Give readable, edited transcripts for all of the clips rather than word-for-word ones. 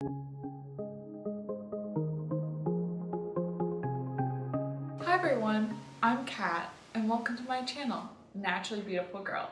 Hi everyone, I'm Kat and welcome to my channel, Naturally Beautiful Girl.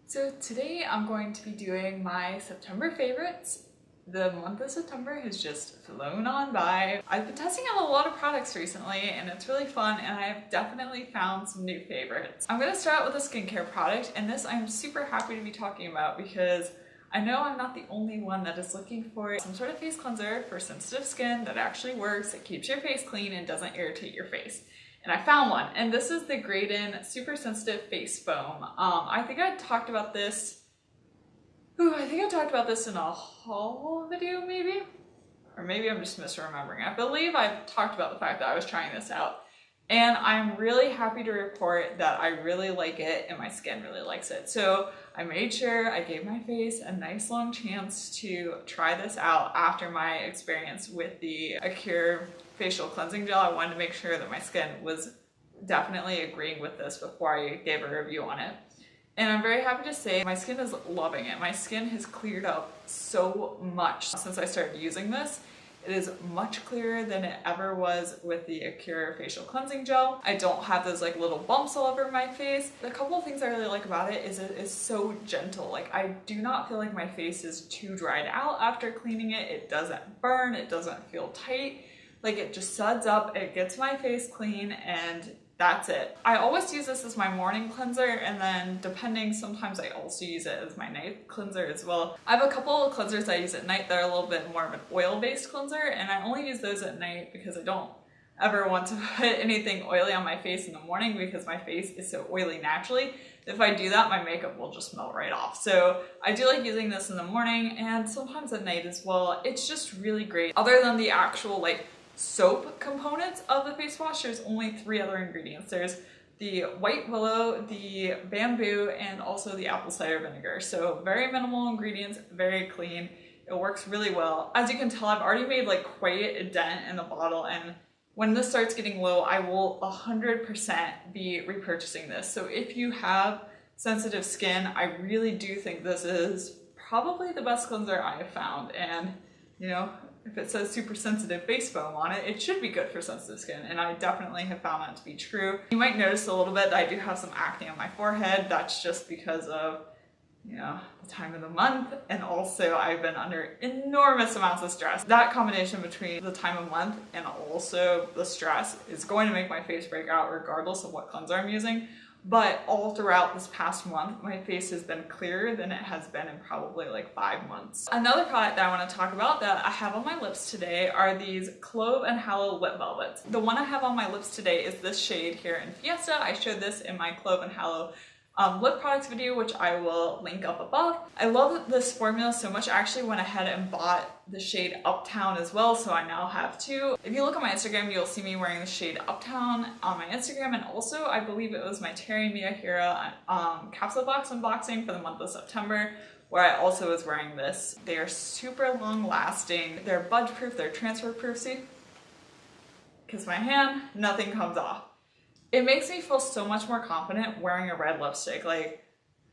So today I'm going to be doing my September favorites. The month of September has just flown on by. I've been testing out a lot of products recently and it's really fun, and I've definitely found some new favorites. I'm going to start out with a skincare product, and this I'm super happy to be talking about because I know I'm not the only one that is looking for some sort of face cleanser for sensitive skin that actually works, that keeps your face clean and doesn't irritate your face. And I found one, and this is the Graydon Super Sensitive Face Foam. I think I talked about this in a haul video maybe? Or maybe I'm just misremembering. I believe I talked about the fact that I was trying this out. And I'm really happy to report that I really like it and my skin really likes it. So I made sure I gave my face a nice long chance to try this out after my experience with the Acure facial cleansing gel. I wanted to make sure that my skin was definitely agreeing with this before I gave a review on it. And I'm very happy to say my skin is loving it. My skin has cleared up so much since I started using this. It is much clearer than it ever was with the Acure facial cleansing gel. I don't have those like little bumps all over my face. A couple of things I really like about it is it is so gentle. Like, I do not feel like my face is too dried out after cleaning it. It doesn't burn, it doesn't feel tight. Like, it just suds up, it gets my face clean, and that's it. I always use this as my morning cleanser, and then depending, sometimes I also use it as my night cleanser as well. I have a couple of cleansers I use at night that are a little bit more of an oil-based cleanser, and I only use those at night because I don't ever want to put anything oily on my face in the morning because my face is so oily naturally. If I do that, my makeup will just melt right off. So I do like using this in the morning and sometimes at night as well. It's just really great. Other than the actual like soap components of the face wash, there's only 3 other ingredients. There's the white willow, the bamboo, and also the apple cider vinegar. So very minimal ingredients, very clean. It works really well. As you can tell, I've already made like quite a dent in the bottle, and when this starts getting low, I will 100% be repurchasing this. So if you have sensitive skin, I really do think this is probably the best cleanser I have found. And you know, if it says super sensitive face foam on it, it should be good for sensitive skin, and I definitely have found that to be true. You might notice a little bit that I do have some acne on my forehead. That's just because of, you know, the time of the month, and also I've been under enormous amounts of stress. That combination between the time of month and also the stress is going to make my face break out regardless of what cleanser I'm using. But all throughout this past month, my face has been clearer than it has been in probably like 5 months. Another product that I want to talk about that I have on my lips today are these Clove and Hallow Lip Velvets. The one I have on my lips today is this shade here in Fiesta. I showed this in my Clove and Hallow lip products video, which I will link up above. I love this formula so much. I actually went ahead and bought the shade Uptown as well, so I now have 2. If you look at my Instagram, you'll see me wearing the shade Uptown on my Instagram, and also I believe it was my Teri Miyahira capsule box unboxing for the month of September, where I also was wearing this. They are super long lasting, they're budge proof, they're transfer proof. See, kiss my hand, nothing comes off. It makes me feel so much more confident wearing a red lipstick. Like,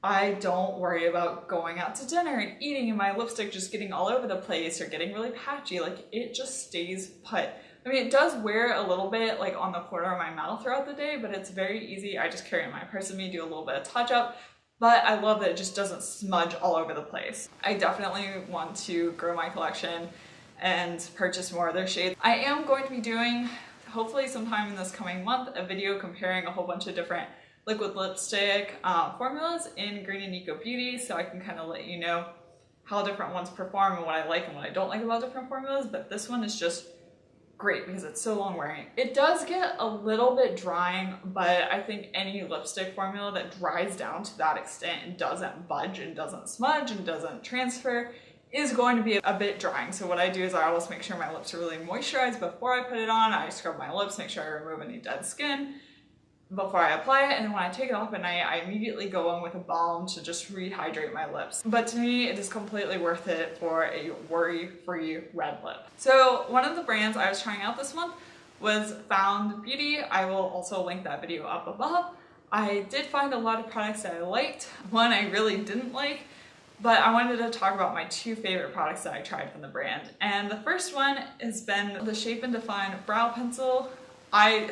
I don't worry about going out to dinner and eating and my lipstick just getting all over the place or getting really patchy. Like, it just stays put. I mean, it does wear a little bit like on the corner of my mouth throughout the day, but it's very easy. I just carry it in my purse with me, do a little bit of touch up, but I love that it just doesn't smudge all over the place. I definitely want to grow my collection and purchase more of their shades. I am going to be doing, hopefully sometime in this coming month, a video comparing a whole bunch of different liquid lipstick formulas in Green and Eco Beauty, so I can kind of let you know how different ones perform and what I like and what I don't like about different formulas. But this one is just great because it's so long wearing. It does get a little bit drying, but I think any lipstick formula that dries down to that extent and doesn't budge and doesn't smudge and doesn't transfer is going to be a bit drying. So what I do is I always make sure my lips are really moisturized before I put it on. I scrub my lips, make sure I remove any dead skin before I apply it, and then when I take it off at night, I immediately go in with a balm to just rehydrate my lips. But to me, it is completely worth it for a worry-free red lip. So one of the brands I was trying out this month was Found Beauty. I will also link that video up above. I did find a lot of products that I liked. One I really didn't like but I wanted to talk about my two favorite products that I tried from the brand. And the first one has been the Shape and Define Brow Pencil. I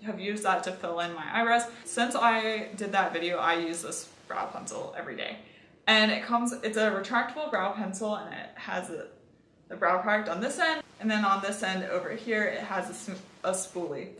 have used that to fill in my eyebrows. Since I did that video, I use this brow pencil every day. And it's a retractable brow pencil, and it has the brow product on this end, and then on this end over here, it has a spoolie.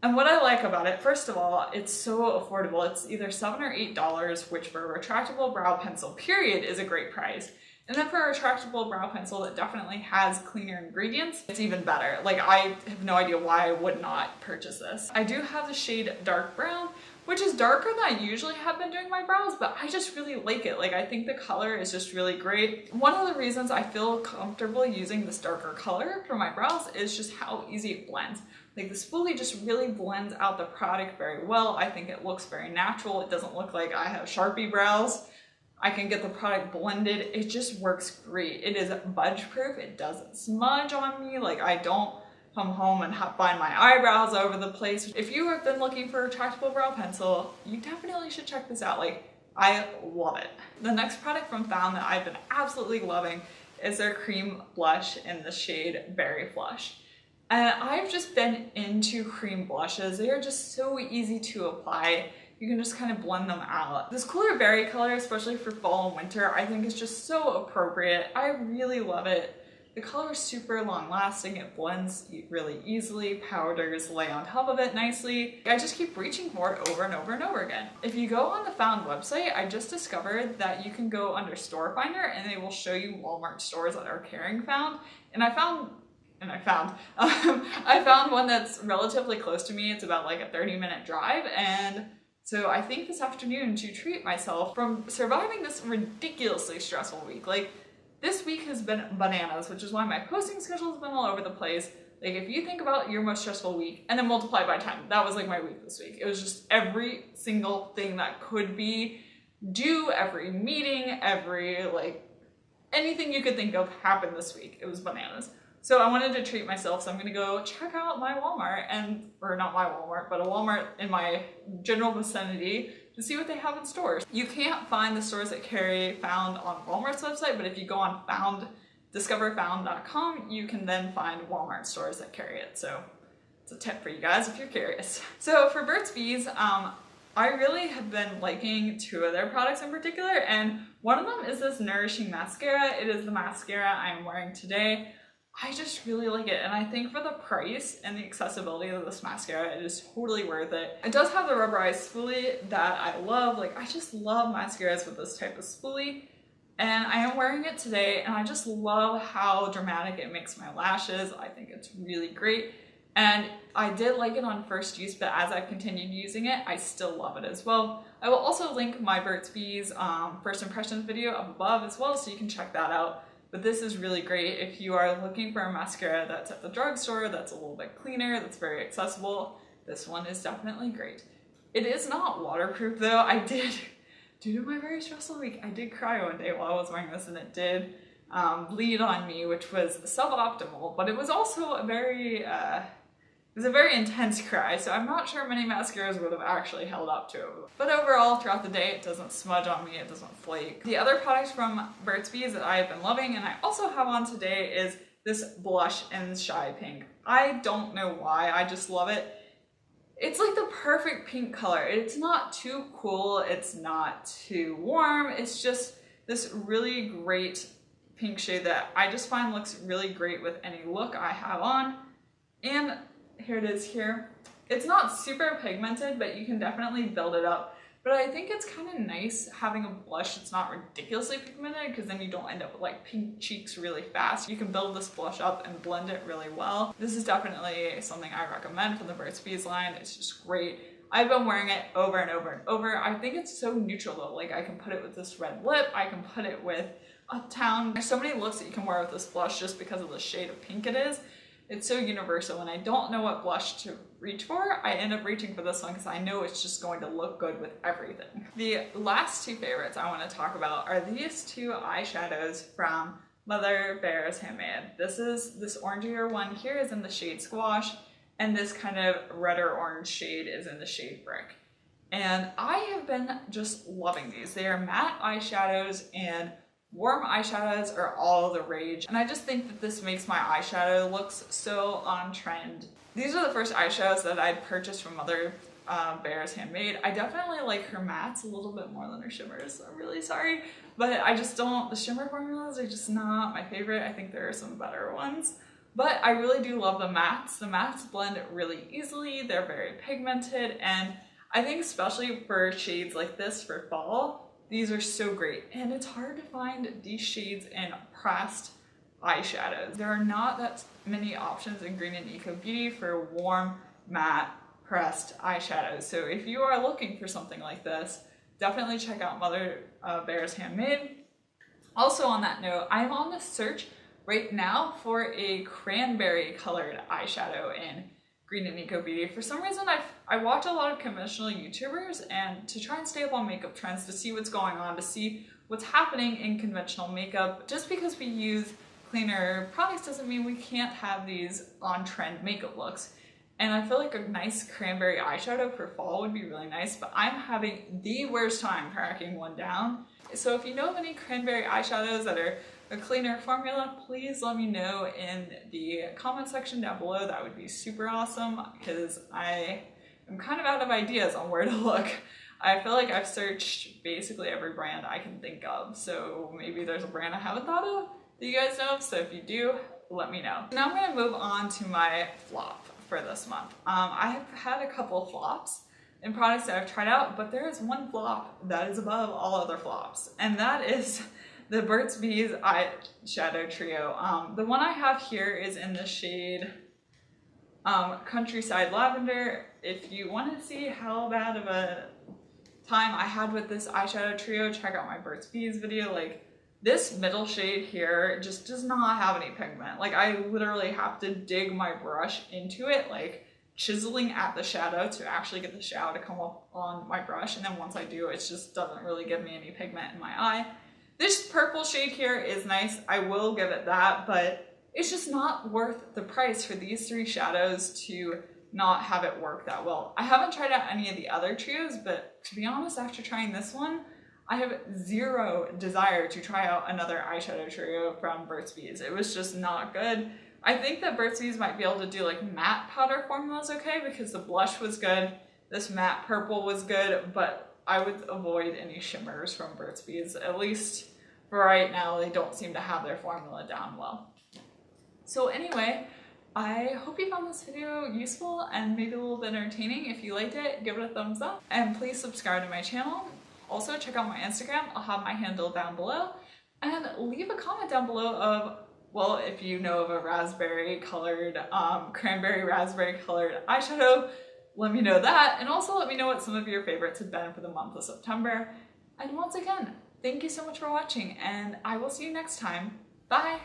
And what I like about it, first of all, it's so affordable. It's either $7 or $8, which for a retractable brow pencil, period, is a great price. And then for a retractable brow pencil that definitely has cleaner ingredients, it's even better. Like, I have no idea why I would not purchase this. I do have the shade Dark Brown, which is darker than I usually have been doing my brows, but I just really like it. Like, I think the color is just really great. One of the reasons I feel comfortable using this darker color for my brows is just how easy it blends. Like, the spoolie just really blends out the product very well. I think it looks very natural. It doesn't look like I have Sharpie brows. I can get the product blended. It just works great. It is budge proof. It doesn't smudge on me. Like, I don't come home and find my eyebrows over the place. If you have been looking for a retractable brow pencil, you definitely should check this out. Like, I love it. The next product from Found that I've been absolutely loving is their cream blush in the shade Berry Flush. And I've just been into cream blushes. They are just so easy to apply. You can just kind of blend them out. This cooler berry color, especially for fall and winter, I think is just so appropriate. I really love it. The color is super long lasting. It blends really easily. Powders lay on top of it nicely. I just keep reaching for it over and over and over again. If you go on the Found website, I just discovered that you can go under Store Finder and they will show you Walmart stores that are carrying Found. And I found one that's relatively close to me. It's about like a 30-minute drive, and so I think this afternoon, to treat myself from surviving this ridiculously stressful week. Like, this week has been bananas, which is why my posting schedule has been all over the place. Like, if you think about your most stressful week and then multiply by 10, that was like my week this week. It was just every single thing that could be due, every meeting, every like anything you could think of happened this week. It was bananas. So I wanted to treat myself, so I'm gonna go check out my Walmart, or not my Walmart, but a Walmart in my general vicinity to see what they have in stores. You can't find the stores that carry Found on Walmart's website, but if you go on discoverfound.com, you can then find Walmart stores that carry it. So it's a tip for you guys if you're curious. So for Burt's Bees, I really have been liking two of their products in particular, and one of them is this Nourishing Mascara. It is the mascara I am wearing today. I just really like it, and I think for the price and the accessibility of this mascara, it is totally worth it. It does have the rubberized spoolie that I love. Like, I just love mascaras with this type of spoolie, and I am wearing it today, and I just love how dramatic it makes my lashes. I think it's really great, and I did like it on first use, but as I've continued using it, I still love it as well. I will also link my Burt's Bees first impressions video up above as well, so you can check that out. But this is really great if you are looking for a mascara that's at the drugstore, that's a little bit cleaner, that's very accessible. This one is definitely great. It is not waterproof though. Due to my very stressful week, I did cry one day while I was wearing this, and it did bleed on me, which was suboptimal, but it was also a very intense cry, so I'm not sure many mascaras would have actually held up to it. But overall, throughout the day, it doesn't smudge on me, it doesn't flake. The other product from Burt's Bees that I have been loving, and I also have on today, is this blush in Shy Pink. I don't know why, I just love it. It's like the perfect pink color. It's not too cool, it's not too warm, it's just this really great pink shade that I just find looks really great with any look I have on. And here it is here. It's not super pigmented, but you can definitely build it up. But I think it's kind of nice having a blush that's not ridiculously pigmented, because then you don't end up with like pink cheeks really fast. You can build this blush up and blend it really well. This is definitely something I recommend from the Burt's Bees line. It's just great. I've been wearing it over and over and over. I think it's so neutral though. Like, I can put it with this red lip, I can put it with Uptown. There's so many looks that you can wear with this blush just because of the shade of pink it is. It's so universal, and I don't know what blush to reach for. I end up reaching for this one because I know it's just going to look good with everything. The last two favorites I want to talk about are these two eyeshadows from Mother Bear's Handmade. This orangier one here is in the shade Squash, and this kind of redder orange shade is in the shade Brick. And I have been just loving these. They are matte eyeshadows, and warm eyeshadows are all the rage, and I just think that this makes my eyeshadow looks so on trend. These are the first eyeshadows that I'd purchased from Mother Bear's Handmade. I definitely like her mattes a little bit more than her shimmers. I'm really sorry, but I just don't, the shimmer formulas are just not my favorite. I think there are some better ones, but I really do love the mattes. The mattes blend really easily. They're very pigmented, and I think especially for shades like this for fall, these are so great. And it's hard to find these shades in pressed eyeshadows. There are not that many options in Green and Eco Beauty for warm, matte, pressed eyeshadows. So if you are looking for something like this, definitely check out Mother Bear's Handmade. Also on that note, I'm on the search right now for a cranberry colored eyeshadow in Green and Eco Beauty. For some reason, I watch a lot of conventional YouTubers, and to try and stay up on makeup trends, to see what's going on, to see what's happening in conventional makeup. Just because we use cleaner products doesn't mean we can't have these on-trend makeup looks. And I feel like a nice cranberry eyeshadow for fall would be really nice, but I'm having the worst time tracking one down. So if you know of any cranberry eyeshadows that are a cleaner formula, please let me know in the comment section down below. That would be super awesome, because I am kind of out of ideas on where to look. I feel like I've searched basically every brand I can think of, so maybe there's a brand I haven't thought of that you guys know of, so if you do, let me know. Now I'm going to move on to my flop for this month. I have had a couple flops in products that I've tried out, but there is one flop that is above all other flops, and that is the Burt's Bees eyeshadow trio. The one I have here is in the shade Countryside Lavender. If you want to see how bad of a time I had with this eyeshadow trio, check out my Burt's Bees video. Like, this middle shade here just does not have any pigment. Like, I literally have to dig my brush into it, like chiseling at the shadow to actually get the shadow to come up on my brush, and then once I do, it just doesn't really give me any pigment in my eye. This purple shade here is nice, I will give it that, but it's just not worth the price for these three shadows to not have it work that well. I haven't tried out any of the other trios, but to be honest, after trying this one, I have zero desire to try out another eyeshadow trio from Burt's Bees. It was just not good. I think that Burt's Bees might be able to do like matte powder formulas okay, because the blush was good, this matte purple was good, but I would avoid any shimmers from Burt's Bees. At least for right now, they don't seem to have their formula down well. So anyway, I hope you found this video useful and maybe a little bit entertaining. If you liked it, give it a thumbs up, and please subscribe to my channel. Also, check out my Instagram. I'll have my handle down below, and leave a comment down below of, well, if you know of a raspberry colored, cranberry raspberry colored eyeshadow, let me know that. And also let me know what some of your favorites have been for the month of September. And once again, thank you so much for watching, and I will see you next time. Bye!